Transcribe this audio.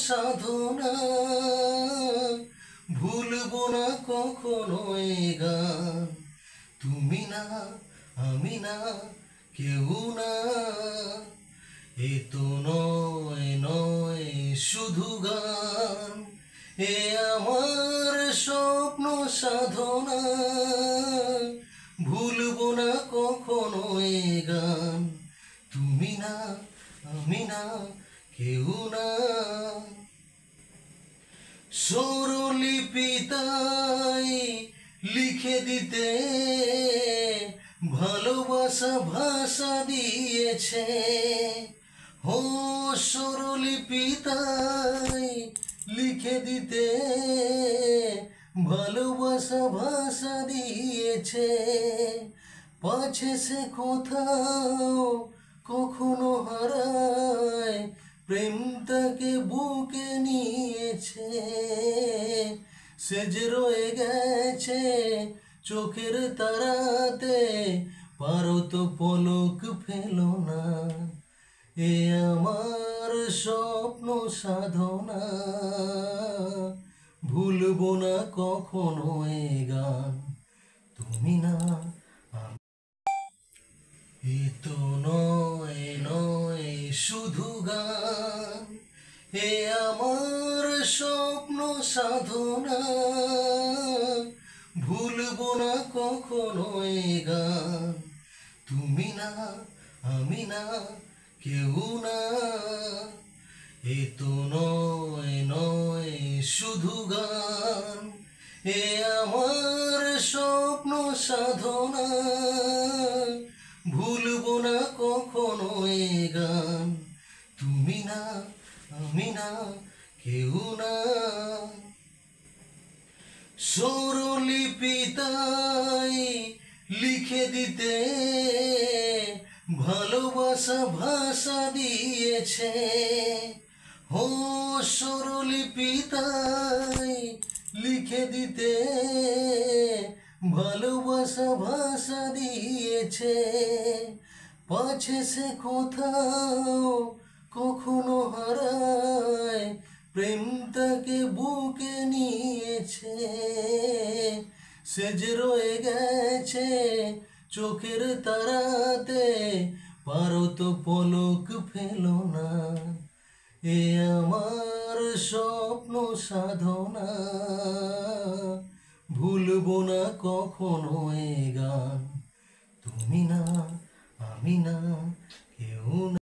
সাধনা, ভুলবো না কখনো এই গান। তুমি না, আমি না, কেউ না, এ তো নয় নয় শুধু গান। এ আমার স্বপ্ন সাধনা, ভুলবো না কখনো এ গান। তুমি না, আমি না, কেউ না। স্বরলিপিতাই লিখে দিতে ভালোবাসা ভাষা দিয়েছে। ও স্বরলিপিতাই লিখে দিতে ভালোবাসা ভাষা দিয়েছে। পাছে সে কোথাও কখনো হারায়, প্রেম তাকে বুকে নিয়েছে। সে যে রয়ে গেছে চোখের তারাতে, পারো তো পলক ফেলো না। এ আমার স্বপ্ন সাধনা, ভুলবো না কখনো এ গান। তুমি না, এ তো নয় নয় শুধু গান। এ আমার স্বপ্ন সাধনা, ভুলবো না কখনো এ গান। তুমি না, আমি না, কেউ না, এ তো নয় নয় শুধু গান। এ আমার স্বপ্ন সাধনা, ভুলবো না কখনো এ গান। তুমি না, আমি না, কেউ না। স্বরলিপিতাই লিখে দিতে ভালোবাসা ভাষা দিয়েছে। ও স্বরলিপিতাই লিখে দিতে ভালোবাসা ভাষা দিয়েছে। পাছে সে কোথাও কখনো হারায়, প্রেম তাকে বুকে নিয়েছে। সে যে রয়ে গেছে চোখের তারাতে, পারো তো পলক ফেলো না। এ আমার স্বপ্ন সাধনা, ভুলবো না কখনো এ গান। তুমি না, আমি না, কেউ না।